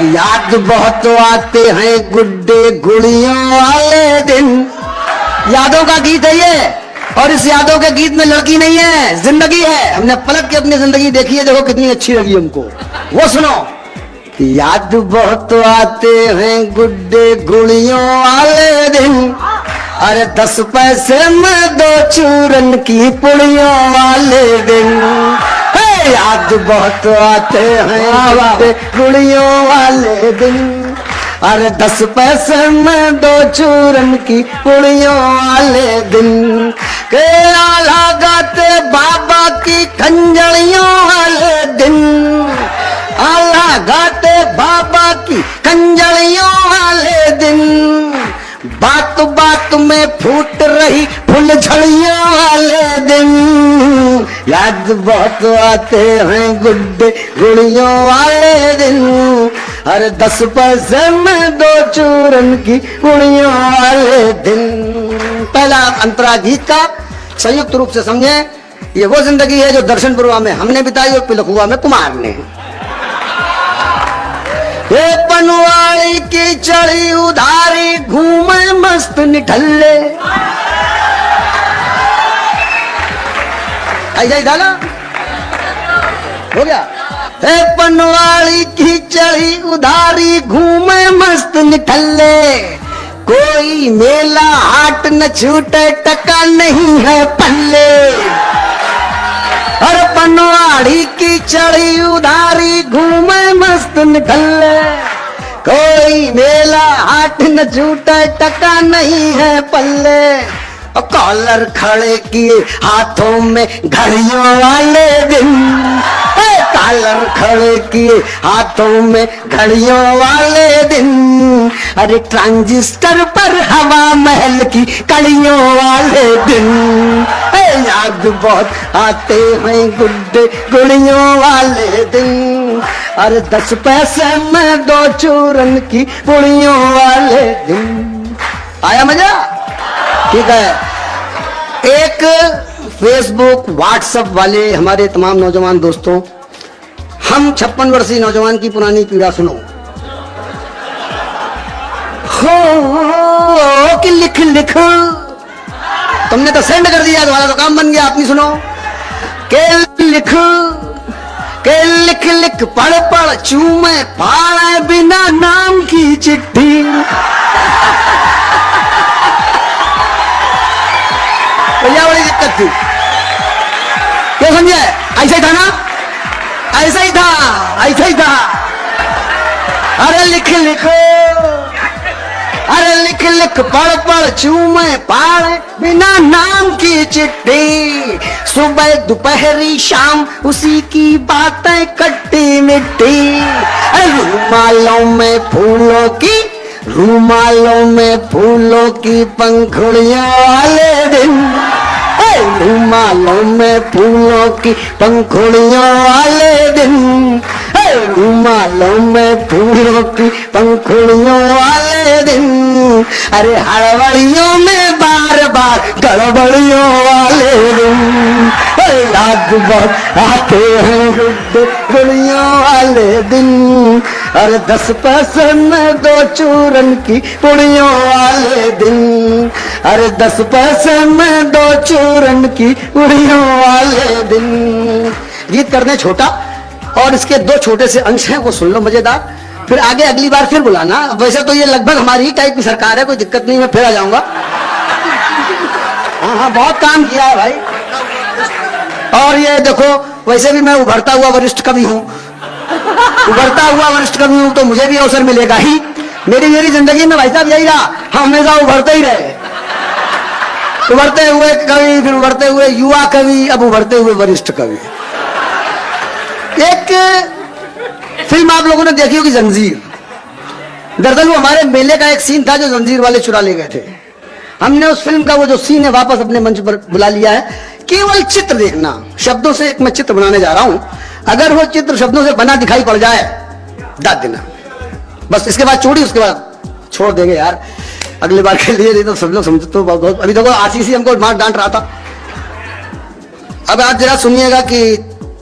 याद बहुत आते हैं गुड्डे गुड़ियों वाले दिन। यादों का गीत है ये, और इस यादों के गीत में लड़की नहीं है, जिंदगी है। हमने पलट के अपनी जिंदगी देखी है, देखो कितनी अच्छी लगी हमको। वो सुनो। याद बहुत आते हैं गुड्डे गुड़ियों वाले दिन, अरे 10 पैसे में 2 चूरन की पुड़ियों वाले दिन। याद बहुत आते हैं गुड़ियों वाले दिन, अरे 10 पैसे में 2 चूरन की पुड़ियों वाले दिन। के आला गाते बाबा की खंजड़ियों वाले दिन, आला गाते बाबा की खंजड़ियों वाले दिन। बात बात में फूट रही फुलझड़ियों वाले दिन। याद बहुत आते हैं गुड्डे गुड़ियों वाले दिन, अरे 10 पैसे में 2 चूरन की पुड़ियों वाले दिन। पहला अंतरा गीत का संयुक्त रूप से समझे, ये वो जिंदगी है जो दर्शनपुरवा में हमने बिताई और पिलखुआ में कुमार ने। ये पनवाड़ी की चढ़ी उधारी घूमे मस्त निठल्ले। ऐसा ही था ना, हो गया। हे पनवाड़ी की चढ़ी उधारी घूमे मस्त निठल्ले, कोई मेला हाट न छूटे टका नहीं है पल्ले। हर पनवाड़ी की चढ़ी उधारी घूमे मस्त निठल्ले, कोई मेला हाट न छूटे टका नहीं है पल्ले। कॉलर खड़े किए हाथों में घड़ियों वाले दिन, कॉलर खड़े किए हाथों में घड़ियों वाले दिन। अरे ट्रांजिस्टर पर हवा महल की कड़ियों वाले दिन। याद बहुत आते हैं गुड्डे गुड़ियों वाले दिन, अरे 10 पैसे में 2 चूरन की पुड़ियों वाले दिन। आया मजा? ठीक है। एक फेसबुक व्हाट्सएप वाले हमारे तमाम नौजवान दोस्तों, हम 56 वर्षीय नौजवान की पुरानी पीड़ा सुनो। हो कि लिख लिख, तुमने तो सेंड कर दिया, तुम्हारा तो काम बन गया। अपनी सुनो। के लिख लिख पढ़ पढ़ चूमे पाड़े बिना नाम की चिट्ठी। भैया बड़ी दिक्कत थी, क्या समझे? ऐसा ही था ना, ऐसा ही था, ऐसा ही था। अरे लिख लिखो, अरे लिख लिख पढ़ पढ़ चूमे पाड़े बिना नाम की चिट्ठी। सुबह दोपहरी शाम उसी की बातें खट्टी मिट्टी। रुमालों में फूलों की, रुमालों में फूलों की पंखुड़ियों वाले दिन, रुमालों में फूलों की पंखुड़ियों वाले दिन। रुमालों में फूलों की पंखुड़ियों वाले दिन। अरे हड़बड़ियों में बार बार गड़बड़ियों वाले दिन। याद बहुत आते हैं गुड्डे गुड़ियों वाले दिन, अरे 10 पैसे में 2 चूरन की पुड़ियों वाले दिन। अरे 10 पैसे में 2 चूरन की पुड़ियों वाले दिन। गीत करने छोटा, और इसके 2 छोटे से अंश हैं, वो सुन लो मजेदार। फिर आगे अगली बार फिर बुलाना। वैसे तो ये लगभग हमारी ही टाइप की सरकार है, कोई दिक्कत नहीं, मैं फिर आ जाऊंगा। हाँ, बहुत काम किया है भाई। और ये देखो, वैसे भी मैं उभरता हुआ वरिष्ठ कवि हूँ, उभरता हुआ वरिष्ठ कवि हूँ, तो मुझे भी अवसर मिलेगा ही। मेरी जिंदगी में भाई साहब यही रहा, हम हमेशा उभरते ही रहे। उभरते हुए कवि, फिर उभरते हुए युवा कवि, अब उभरते हुए वरिष्ठ कवि। एक फिल्म आप लोगों ने देखी होगी, जंजीर। दरअसल वो हमारे मेले का एक सीन था जो जंजीर वाले चुरा ले गए थे। हमने उस फिल्म का वो जो सीन है वापस अपने मंच पर बुला लिया है। केवल चित्र देखना, शब्दों से एक मैं चित्र बनाने जा रहा हूं। अगर वो चित्र शब्दों से बना दिखाई पड़ जाए, दाद देना बस। इसके बाद छोड़ी, उसके बाद छोड़ देंगे यार अगली बार के लिए। नहीं तो सब लोग समझते तो बहुत। अभी देखो आशीष ही हमको मार डांट रहा था। अब आप जरा सुनिएगा कि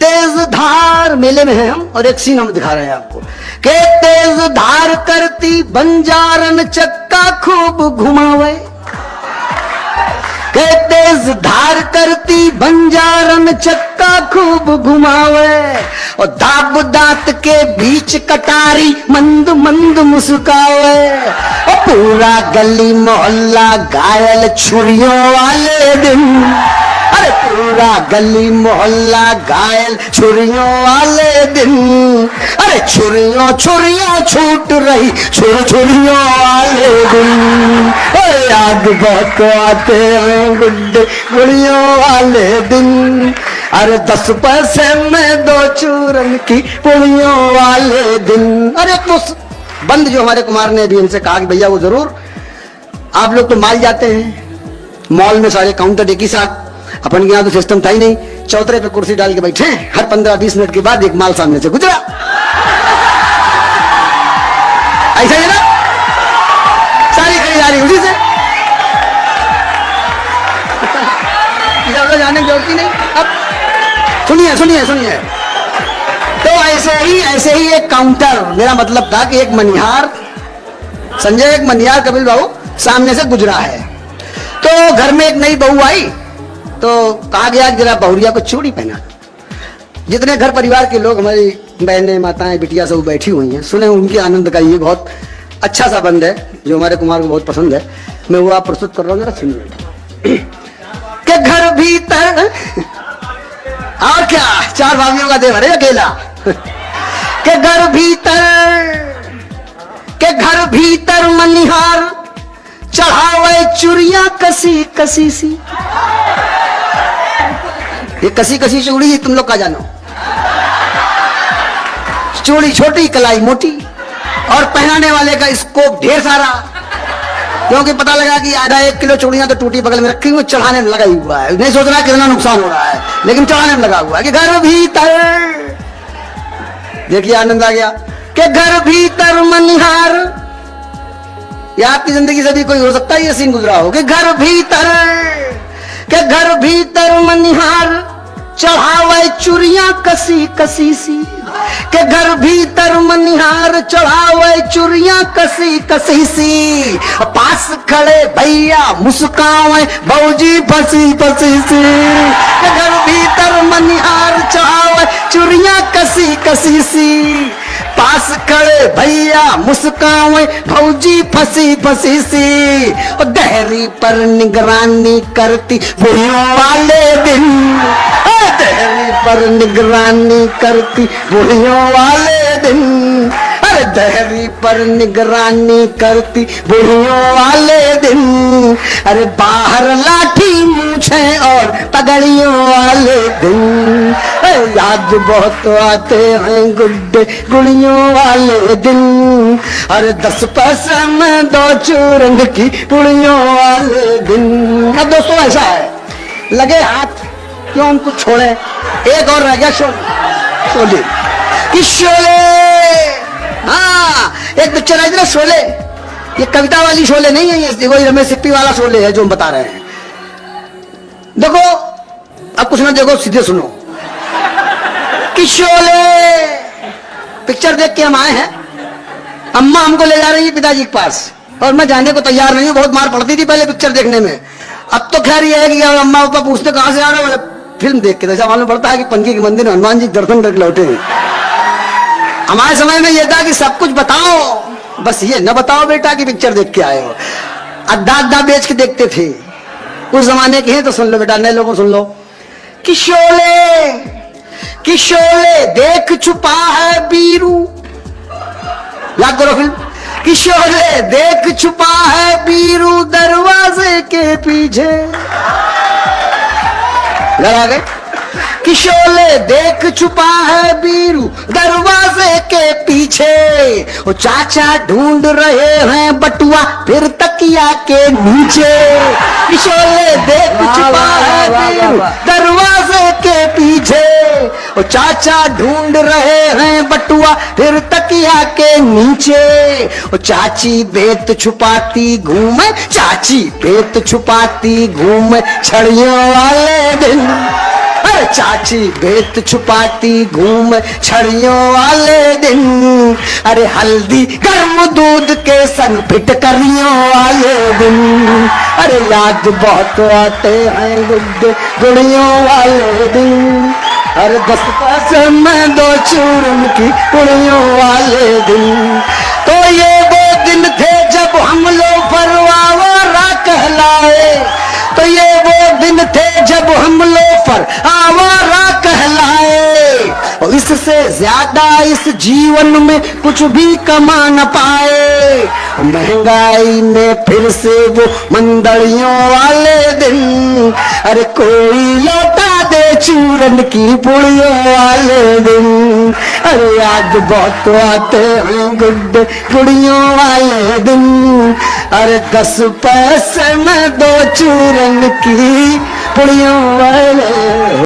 तेज धार मेले में है हम, और एक सीन हम दिखा रहे हैं आपको कि तेज धार करती बंजारन चक्का खूब घुमावे, के तेज धार करती बंजारन चक्का खूब घुमावे, और दाब दांत के बीच कटारी मंद मंद मुस्कावे, और पूरा गली मोहल्ला घायल छुरियों वाले दिन, अरे पूरा गली मोहल्ला घायल छुरियों वाले दिन, अरे छुरियों छुरियों छूट रही छुरियों वाले दिन, याद बहुत आते हैं गुड्डे गुड़ियों वाले दिन, अरे 10 पैसे में 2 चूरन की पुड़ियों वाले दिन। अरे तो बंद जो हमारे कुमार ने भी इनसे कहा कि भैया वो जरूर, आप लोग तो माल जाते हैं मॉल में, सारे काउंटर एक ही साथ, अपन के यहाँ तो सिस्टम था ही नहीं, चौतरे पे कुर्सी डाल के बैठे, हर 15-20 मिनट के बाद एक माल सामने से गुजरा, ऐसा है ना, सारी खरीदारी उसी से, जाने की जरूरत नहीं। अब सुनिए सुनिए सुनिए, तो ऐसे ही एक काउंटर, मेरा मतलब था कि एक मनिहार संजय, एक मनिहार कपिल बाबू सामने से गुजरा है, तो घर में एक नई बहू आई, तो कहा गया जरा बहुरिया को चूड़ी पहना। जितने घर परिवार के लोग, हमारी बहनें माताएं बिटिया सब बैठी हुई हैं, सुने उनके आनंद का ये बहुत अच्छा सा बंद है जो हमारे कुमार को बहुत पसंद है, मैं वो आप प्रस्तुत कर रहा हूँ, जरा सुनिए। के घर भीतर और क्या, 4 भाभियों का देवर है अकेला, के घर भीतर मनिहार चढ़ावे चूड़ियां कसी कसी सी, ये कसी कसी चूड़ी तुम लोग का जानो, चूड़ी छोटी कलाई मोटी, और पहनाने वाले का स्कोप ढेर सारा, क्योंकि पता लगा कि आधा 1 किलो चूड़ियां तो टूटी बगल में रखी हुई, चढ़ाने में लगा ही हुआ है, नहीं सोच रहा कितना नुकसान हो रहा है, लेकिन चढ़ाने में लगा हुआ है। कि घर भीतर, देखिए आनंद आ गया, कि घर भीतर मनिहार, या आपकी जिंदगी से भी कोई हो सकता है ये सीन गुजरा हो, कि घर भीतर मनिहार चढ़ावे चूड़ियां कसी कसी सी, के घर भीतर मनिहार चढ़ावे चूड़ियां कसी कसी सी, पास खड़े भैया मुस्कावे भौजी फसी फसी सी, के घर भीतर मनिहार चढ़ावे चूड़ियां कसी कसी सी, पास खड़े भैया मुस्कावे भौजी फसी फसी सी, और दहरी पर निगरानी करती बुढ़ियों वाले दिन, दहरी पर निगरानी करती बुढ़ियों वाले दिन, अरे दहरी पर निगरानी करती बुढ़ियों वाले दिन, अरे बाहर लाठी मूछे और पगड़ियों वाले दिन, याद बहुत आते हैं गुड्डे गुड़ियों वाले दिन, अरे 10 पैसे में 2 चूरंग की पुड़ियों वाले दिन। अब दोस्तों ऐसा है, लगे हाथ क्यों हम कुछ छोड़े, एक और रह गया शोले कि शोले, हाँ एक पिक्चर आई थी ना शोले, ये कविता वाली शोले नहीं है, ये वही रमेश सिप्पी वाला शोले है जो हम बता रहे हैं। देखो अब कुछ ना देखो, सीधे सुनो कि शोले पिक्चर देख के हम आए हैं, अम्मा हमको ले जा रही है पिताजी के पास, और मैं जाने को तैयार नहीं हूँ, बहुत मार पड़ती थी पहले पिक्चर देखने में, अब तो खैर ये है कि अम्मा पापा पूछते कहां से आ रहे हो, फिल्म देख के ऐसा मालूम पड़ता है कि पंकी के मंदिर हनुमान जी दर्शन करके लौटे। हमारे समय में यह था कि सब कुछ बताओ, बस ये न बताओ बेटा कि पिक्चर देख के आए हो, अड्डा अड्डा बेच के देखते थे, उस जमाने के हैं तो सुन लो बेटा, नए लोगों सुन लो कि शोले देख छुपा है बीरू, याद करो फिल्म, कि शोले देख छुपा है बीरू दरवाजे के पीछे, घर आ गए कि शोले देख छुपा है बीरू दरवाजे के पीछे, वो चाचा ढूंढ रहे हैं बटुआ फिर तकिया के नीचे, कि शोले देख छुपा है बीरू दरवाजे के पीछे, वो चाचा ढूंढ रहे हैं बटुआ फिर तकिया के नीचे, वो चाची बेत छुपाती घूमे, चाची बेत छुपाती घूमे छड़ियों वाले दिन, अरे चाची बेत छुपाती घूम छड़ियों वाले दिन, अरे हल्दी गर्म दूध के संग फिटकरियों वाले दिन, अरे याद बहुत आते हैं गुड़ियों वाले दिन, अरे 10 पैसे में 2 चूरन की पुड़ियों वाले दिन। तो ये वो दिन थे जब हम लोग फरवारा कहलाए, तो ये वो दिन थे जब हम लोग पर आवारा कहलाए, और इससे ज्यादा इस जीवन में कुछ भी कमा न पाए। महंगाई ने फिर से वो मंदड़ियों वाले दिन, अरे कोई लौटा दे चूरन की पुड़ियों वाले दिन, अरे याद बहुत आते हैं गुड़ियों वाले दिन, अरे 10 पैसे में 2 चूरन की पुड़ियों वाले